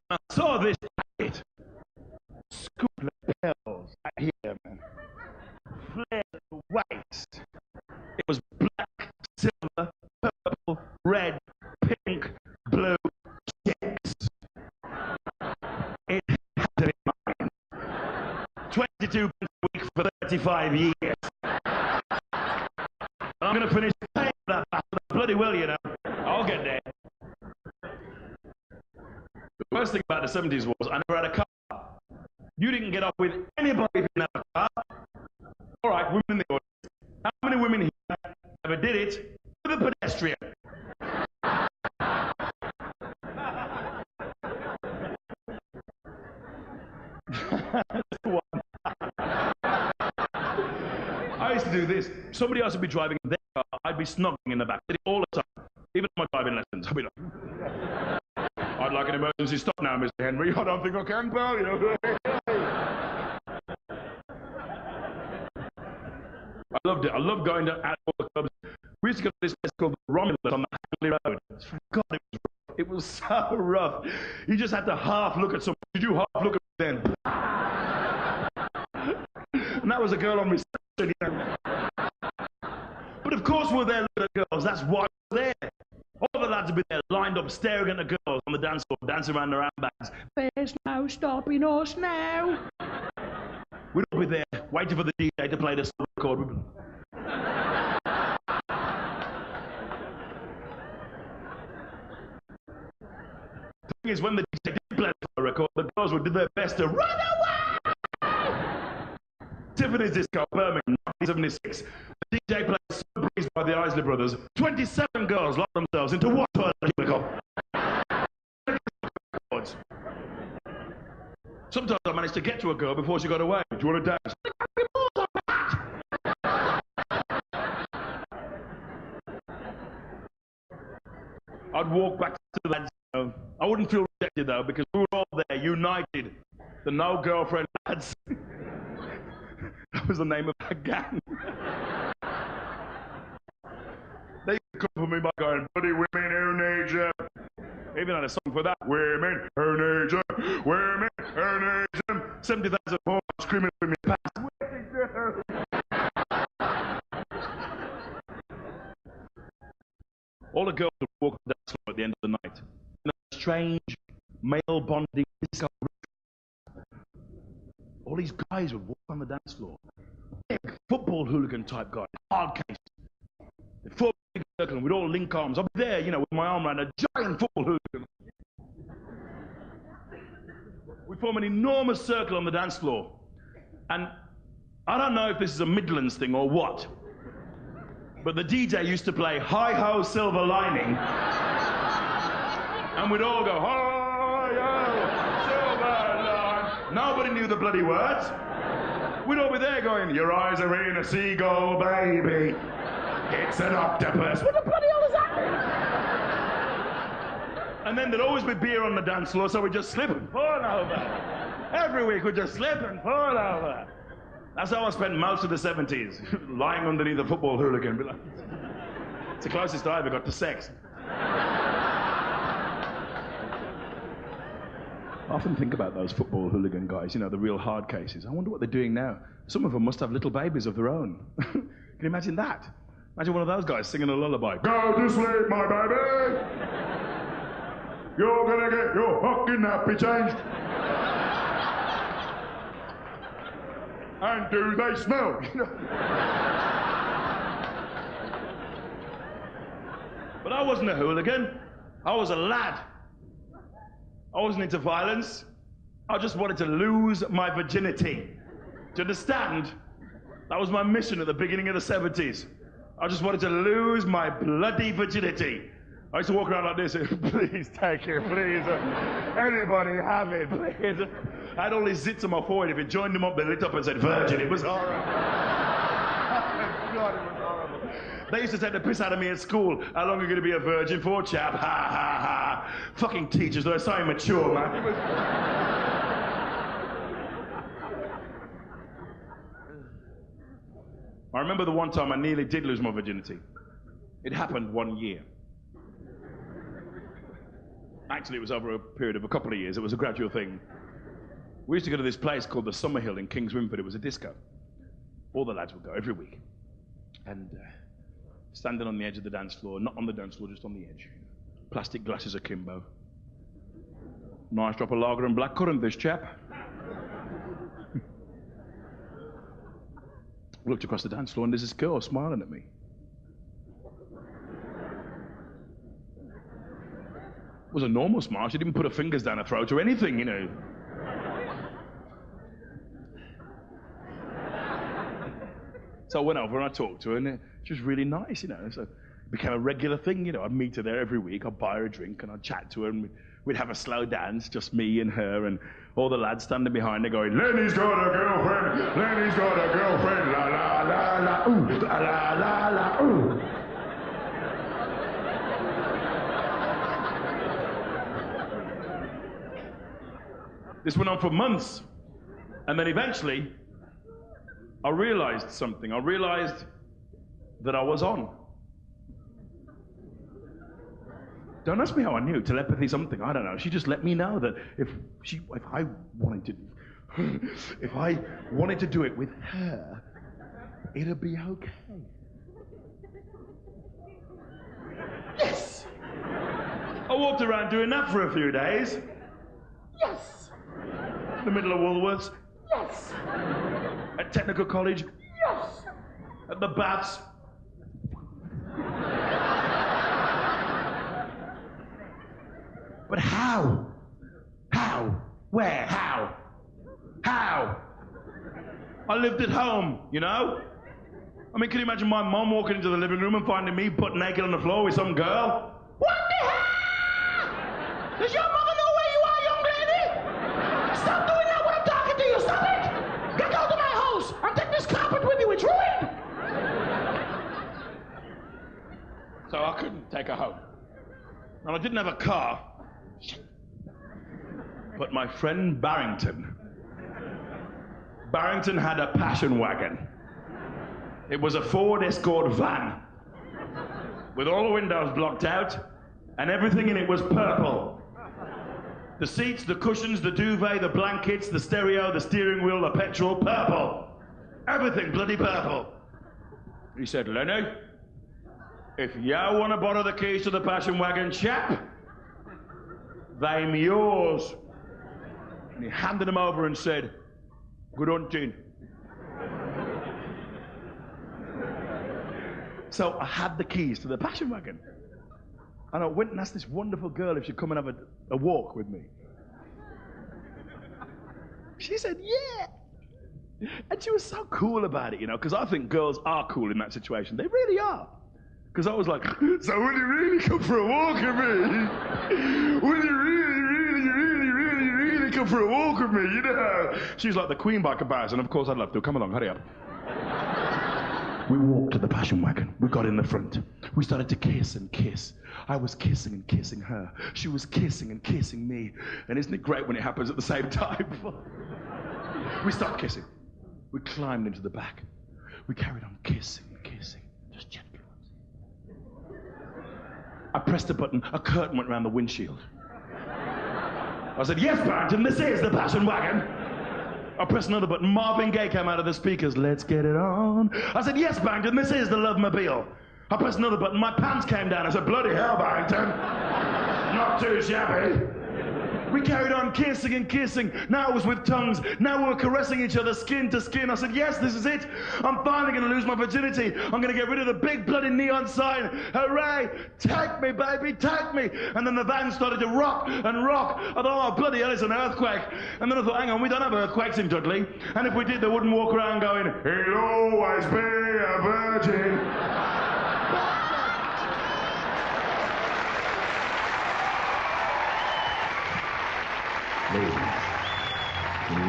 I saw this packet. Scoop lapels right here, man. Flare the waist. It was black, silver, purple, red, pink, blue, checks. It had to be mine. 22 a week for 35 years. I'm going to finish paying that back. Worst thing about the 70s was I never had a car. You didn't get off with anybody who didn't have a car. All right, women in the audience. How many women here ever did it with a pedestrian? I used to do this. Somebody else would be driving their car. I'd be snogging in the back. I did it all the time. Even my driving lessons. I'd be like, I'd like an emergency stop now, Mr. Henry. I don't think I can, pal. You know. I loved it. I loved going to all the clubs. We used to go to this place called the Romulus on the Hagley Road. God, it was rough. It was so rough. You just had to half look at someone. Did you half look at them? And that was a girl on reception. You know. But of course we're there looking at girls. That's why we're there. All the lads would be there lined up staring at the girls on the dance floor, dancing around their handbags. There's no stopping us now. We'd all be there waiting for the DJ to play the record. The thing is, when the DJ did play the record, the girls would do their best to run away. Tiffany's Disco, Birmingham, 1976. The DJ played So Breeze by the Isley Brothers. 27 girls locked themselves into one toilet cubicle. Sometimes I managed to get to a girl before she got away. Do you want to dance? I'd walk back to the lads. I wouldn't feel rejected though, because we were all there, united. The no girlfriend lads. That was the name of that gang. They used to come for me by going, bloody women who need you. Even had a song for that. Women who need you. Women who need you. 70,000 more screaming for me past. All the girls would walk on the dance floor at the end of the night. In a strange male bonding disco. All these guys would walk on the dance floor. Big football hooligan type guys, hard case. They'd form a big circle and we'd all link arms. I'd be there, you know, with my arm around a giant football hooligan. We'd form an enormous circle on the dance floor. And I don't know if this is a Midlands thing or what, but the DJ used to play Hi Ho Silver Lining. And we'd all go, Hi Ho Silver Lining. Nobody knew the bloody words. We'd all be there going, your eyes are in a seagull, baby. It's an octopus. What the bloody hell is that? And then there'd always be beer on the dance floor, so we'd just slip and fall over. Every week we'd just slip and fall over. That's how I spent most of the 70s, lying underneath a football hooligan. It's the closest I ever got to sex. I often think about those football hooligan guys, you know, the real hard cases. I wonder what they're doing now. Some of them must have little babies of their own. Can you imagine that? Imagine one of those guys singing a lullaby. Go to sleep, my baby! You're gonna get your fucking nappy changed. And do they smell? But I wasn't a hooligan. I was a lad. I wasn't into violence. I just wanted to lose my virginity. Do you understand? That was my mission at the beginning of the 70s. I just wanted to lose my bloody virginity. I used to walk around like this, please take it, please. Anybody have it, please. I had all these zits on my forehead. If you joined them up, they lit up and said virgin. It was horrible. God, it was horrible. They used to take the piss out of me at school. How long are you going to be a virgin for, chap? Ha, ha, ha. Fucking teachers, they're so immature, man. It was... I remember the one time I nearly did lose my virginity. It happened one year. Actually, it was over a period of a couple of years. It was a gradual thing. We used to go to this place called the Summerhill in Kings Wimford. It was a disco. All the lads would go every week. And standing on the edge of the dance floor, not on the dance floor, just on the edge. Plastic glasses akimbo. Nice drop of lager and blackcurrant, this chap. Looked across the dance floor and there's this girl smiling at me. It was a normal smile. She didn't put her fingers down her throat or anything, you know. So I went over and I talked to her, and she was really nice, you know. So it became a regular thing, you know. I'd meet her there every week. I'd buy her a drink and I'd chat to her, and we'd have a slow dance, just me and her, and all the lads standing behind her going, "Lenny's got a girlfriend, Lenny's got a girlfriend, la la la la, ooh, la la la la, ooh." This went on for months, and then eventually, I realized something. I realized that I was on. Don't ask me how I knew. Telepathy, something, I don't know. She just let me know that if I wanted to do it with her, it'd be okay. Yes! I walked around doing that for a few days. Yes! In the middle of Woolworths. Yes! At technical college. Yes! At the baths. But how? How? Where? How? How? I lived at home, you know? I mean, can you imagine my mom walking into the living room and finding me butt naked on the floor with some girl? What the hell? Does your mother know where you are, young lady? Stop doing that when I'm talking to you, stop it! Get out of my house and take this carpet with you, it's ruined! So I couldn't take her home. And I didn't have a car. But my friend Barrington had a passion wagon. It was a Ford Escort van with all the windows blocked out, and everything in it was purple. The seats, the cushions, the duvet, the blankets, the stereo, the steering wheel, the petrol, purple. Everything bloody purple. He said, "Lenny, if you want to borrow the keys to the passion wagon, chap, they'm yours." And he handed them over and said, "Good hunting." So I had the keys to the passion wagon. And I went and asked this wonderful girl if she'd come and have a walk with me. She said, "Yeah." And she was so cool about it, you know, because I think girls are cool in that situation. They really are. Because I was like, "So will you really come for a walk with me? Will you really come for a walk with me, you know?" She's like the queen by comparison. Of course I'd love to. Come along, hurry up. We walked to the passion wagon. We got in the front. We started to kiss and kiss. I was kissing and kissing her. She was kissing and kissing me. And isn't it great when it happens at the same time? We stopped kissing. We climbed into the back. We carried on kissing and kissing. Just gently. I pressed a button. A curtain went around the windshield. I said, "Yes, Barrington, this is the passion wagon." I pressed another button. Marvin Gaye came out of the speakers. "Let's get it on." I said, "Yes, Barrington, this is the Love Mobile." I pressed another button. My pants came down. I said, "Bloody hell, Barrington. Not too shabby." We carried on kissing and kissing. Now it was with tongues. Now we were caressing each other skin to skin. I said, "Yes, this is it. I'm finally going to lose my virginity. I'm going to get rid of the big bloody neon sign. Hooray! Take me, baby, take me." And then the van started to rock and rock. I thought, "Oh, bloody hell, it's an earthquake." And then I thought, hang on, we don't have earthquakes in Dudley. And if we did, they wouldn't walk around going, "He'll always be a virgin." Ladies,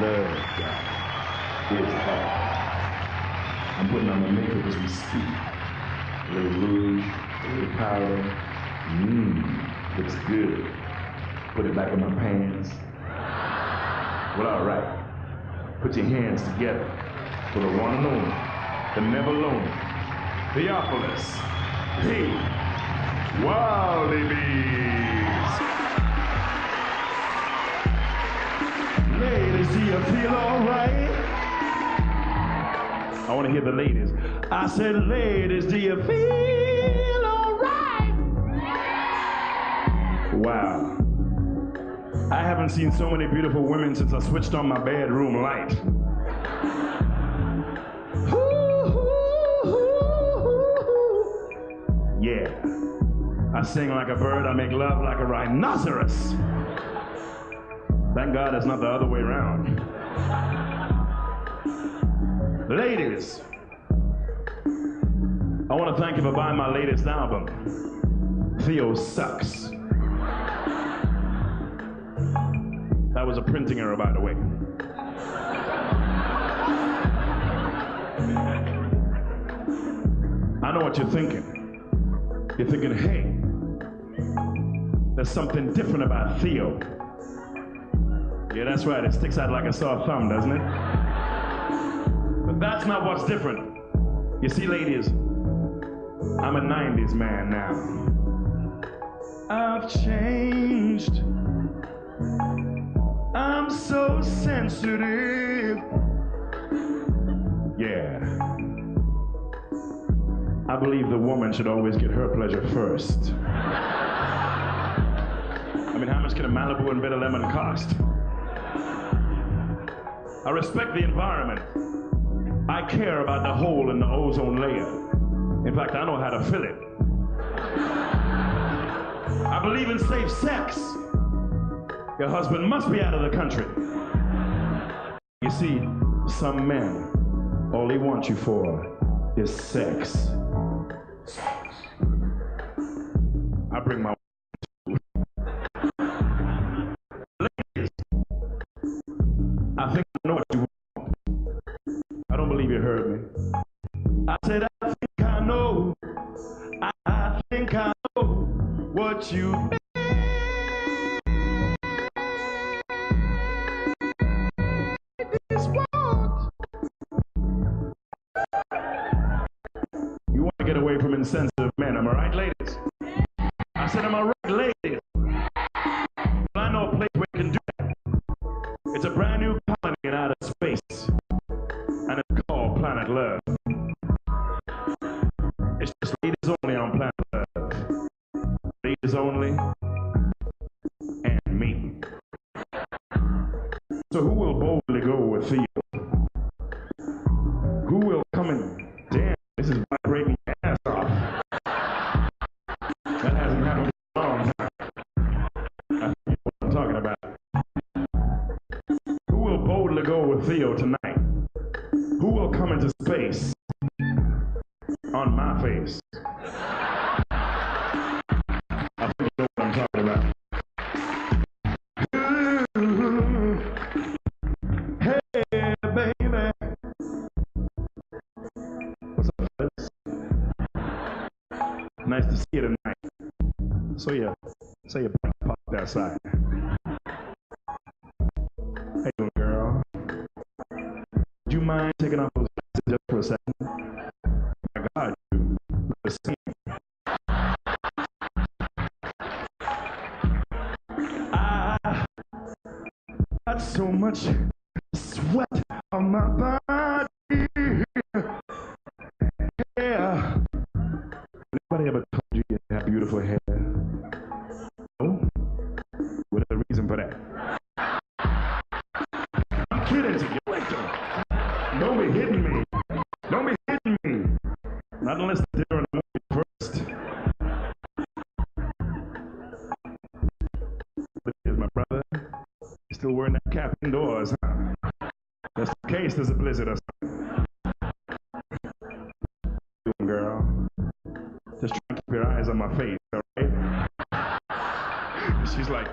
love God is hard. I'm putting on my makeup as we speak. A little rouge, a little powder. Looks good. Put it back in my pants. Well, all right. Put your hands together for the one and only, the never lonely, Theophilus P. Wildebeest. Ladies, do you feel all right? I want to hear the ladies. I said, "Ladies, do you feel all right?" Wow. I haven't seen so many beautiful women since I switched on my bedroom light. Yeah. I sing like a bird, I make love like a rhinoceros. Thank God it's not the other way around. Ladies, I want to thank you for buying my latest album, Theo Sucks. That was a printing error, by the way. I know what you're thinking. You're thinking, hey, there's something different about Theo. Yeah, that's right, it sticks out like a sore thumb, doesn't it? But that's not what's different. You see, ladies, I'm a 90s man now. I've changed. I'm so sensitive. Yeah. I believe the woman should always get her pleasure first. I mean, how much can a Malibu and bitter lemon cost? I respect the environment. I care about the hole in the ozone layer. In fact, I know how to fill it. I believe in safe sex. Your husband must be out of the country. You see, some men, all they want you for is sex. I bring my ladies, I think I know what you want. I don't believe you heard me. I said, I think I know. I think I know what you want. You want to get away from insensitive men, am I right, ladies? I said, am I right, ladies? Well, I know a place where you can do that. It's a brand new colony in outer space, and it's called Planet Love. It's just ladies only on Planet Love. Ladies only, and me. So who will boldly go with Theo? Who will come and, damn, this is vibrating my ass off. That hasn't happened for a long time. I think you know what I'm talking about. Who will boldly go with Theo tonight? Who will come into space on my face? I think you know what I'm talking about. Hey, baby. What's up, fellas? Nice to see you tonight. So your butt popped outside. Hey, little girl. Would you mind taking off those glasses just for a second? My God, you look the same. I got so much sweat on my body. Yeah. Anybody ever told you you have beautiful hair? No? What's the reason for that? I'm kidding to you. Don't be hitting me. Don't be hitting me. Not unless they're in the movie first. But here's my brother. Still wearing that cap indoors, huh? Just in case there's a blizzard or something. Girl. Just try and keep your eyes on my face, all right? She's like,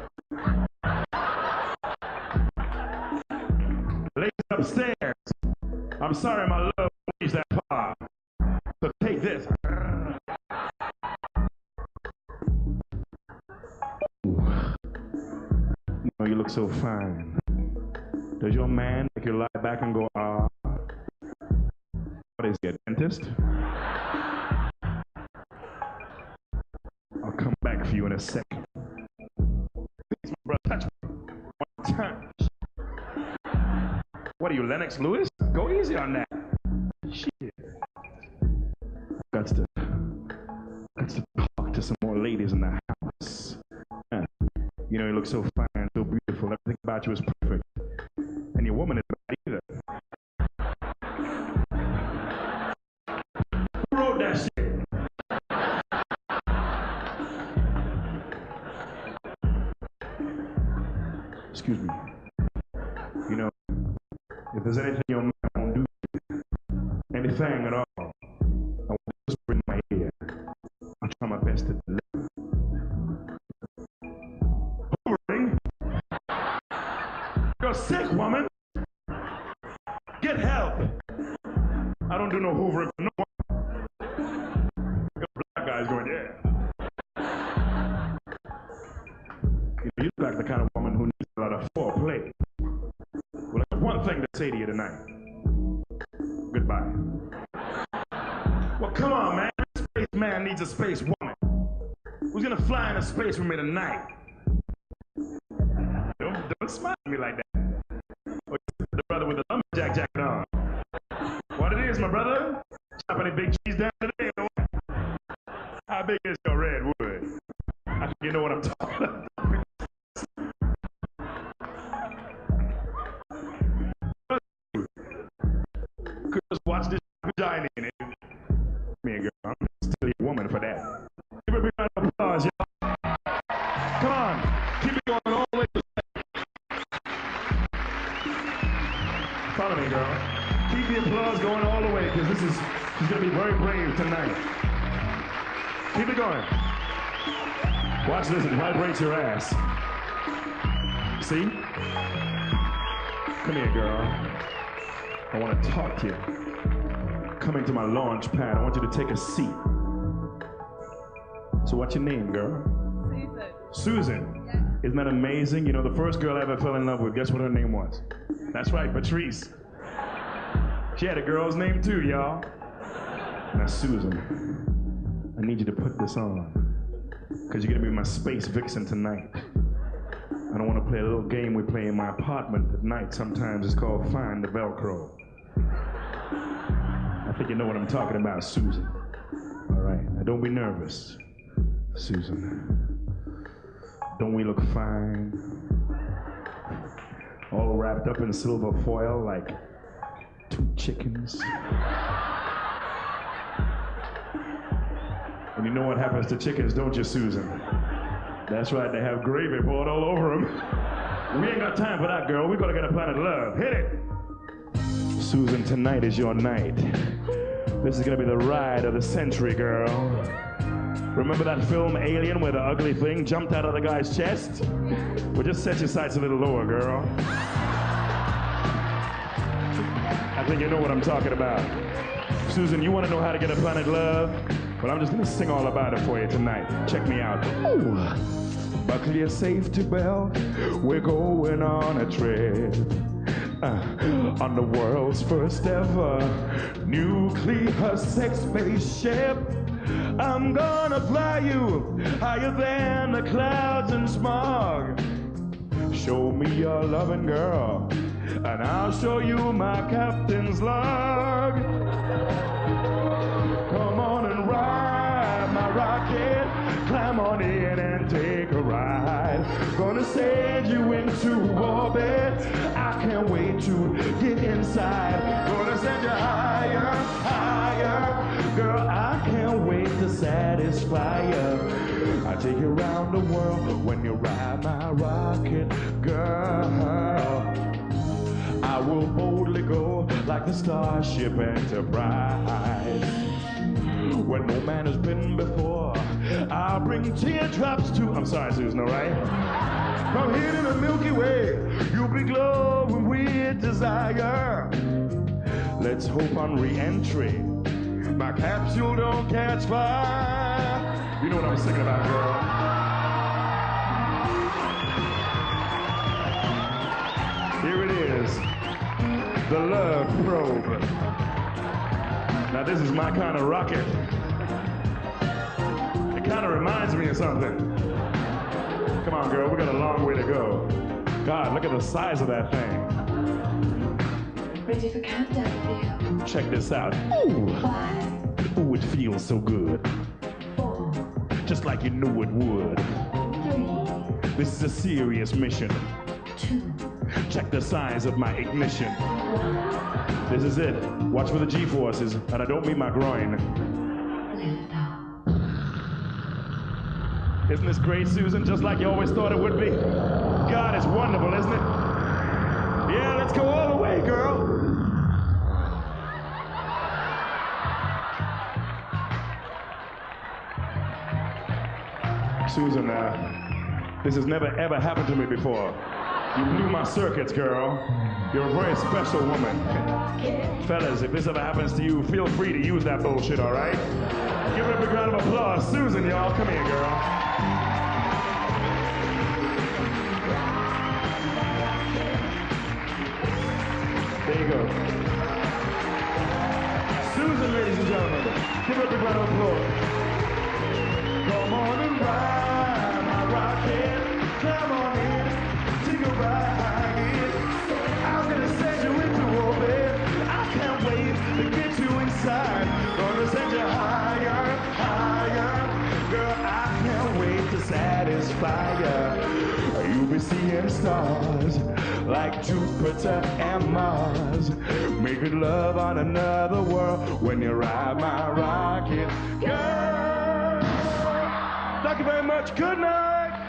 ladies upstairs, I'm sorry my love reached that far, so take this. You know, you look so fine. Does your man make you lie back and go, ah? What is he, a dentist? I'll come back for you in a second. Please, my brother, touch me one time. What are you, Lennox Lewis? Go easy on that. Shit. Got to talk to some more ladies in the house. You know, you look so fine, so beautiful. Everything about you is perfect. And your woman is bad either. Who wrote that shit? Excuse me. You know, if there's anything your man won't do, anything at all, I want to whisper in my ear. I'll try my best to deliver. Hoovering? You're sick, woman. Get help. I don't do no hoovering for no one. Black guys going, yeah. You look like the kind of woman who needs a lot of foreplay. Well, I have one thing to say to you tonight. Goodbye. Well, come on, man. A space man needs a space woman. Who's gonna fly into space with me tonight? Don't smile at me like that. Oh, the brother with the lumberjack jacket on. What it is, my brother? Chop any big cheese down today or what? How big is your redwood? I think you know what I'm talking about. Just watch this vagina in it. Me and girl, I'm still your woman for that. Give a big round of applause, y'all. Come on, keep it going all the way to follow me, girl. Keep the applause going all the way, because she's gonna be very brave tonight. Keep it going. Watch this, it vibrates your ass. See? Come here, girl. I want to talk to you. Come into my launch pad. I want you to take a seat. So what's your name, girl? Susan. Susan? Yeah. Isn't that amazing? You know, the first girl I ever fell in love with, guess what her name was? That's right, Patrice. She had a girl's name too, y'all. Now, Susan, I need you to put this on, because you're going to be my space vixen tonight. I don't want to play a little game we play in my apartment at night. Sometimes it's called Find the Velcro. I think you know what I'm talking about, Susan. All right, now don't be nervous, Susan. Don't we look fine? All wrapped up in silver foil like 2 chickens. And you know what happens to chickens, don't you, Susan? That's right, they have gravy poured all over them. We ain't got time for that, girl. We gotta get a planet love. Hit it! Susan, tonight is your night. This is gonna be the ride of the century, girl. Remember that film Alien where the ugly thing jumped out of the guy's chest? Well, just set your sights a little lower, girl. I think you know what I'm talking about. Susan, you wanna know how to get a planet love? But I'm just gonna sing all about it for you tonight. Check me out. Ooh. Buckle your safety belt. We're going on a trip. On the world's first ever nuclear sex spaceship. I'm gonna fly you higher than the clouds and smog. Show me your loving girl, and I'll show you my captain's log. Come on and ride my rocket, climb on in and take a ride. Gonna send you into orbit, I can't wait to get inside. Gonna send you higher, higher, girl, I can't wait to satisfy you. I take you around the world when you ride my rocket, girl. I will boldly go like the Starship Enterprise. Where no man has been before, I'll bring teardrops to... I'm sorry, Susan, all right? From here to the Milky Way, you'll be glowing with desire. Let's hope on re-entry my capsule don't catch fire. You know what I'm singing about, girl. Here it is, the Love Probe. Now this is my kind of rocket. It kind of reminds me of something. Come on, girl, we got a long way to go. God, look at the size of that thing. Ready for countdown, Theo? Check this out. Ooh. 5. Ooh, it feels so good. 4. Just like you knew it would. 3. This is a serious mission. 2. Check the size of my ignition. This is it. Watch for the G-forces, and I don't mean my groin. Isn't this great, Susan? Just like you always thought it would be? God, it's That's wonderful, isn't it? Yeah, let's go all the way, girl. Susan, this has never ever happened to me before. You blew my circuits, girl. You're a very special woman. Fellas, if this ever happens to you, feel free to use that bullshit, all right? Give her a big round of applause. Susan, y'all, come here, girl. There you go. Susan, ladies and gentlemen, give her a big round of applause. Come on and ride my rocket. Come on in, take a ride. I'm gonna send you into orbit. I can't wait to get you inside. Gonna send you higher, higher. Girl, I can't wait to satisfy ya. You'll be seeing stars like Jupiter and Mars. Making love on another world when you ride my rocket. Girl, thank you very much. Good night.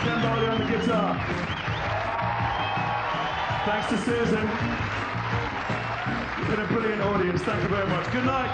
Somebody on the guitar. Thanks to Susan. You've been a brilliant audience. Thank you very much. Good night.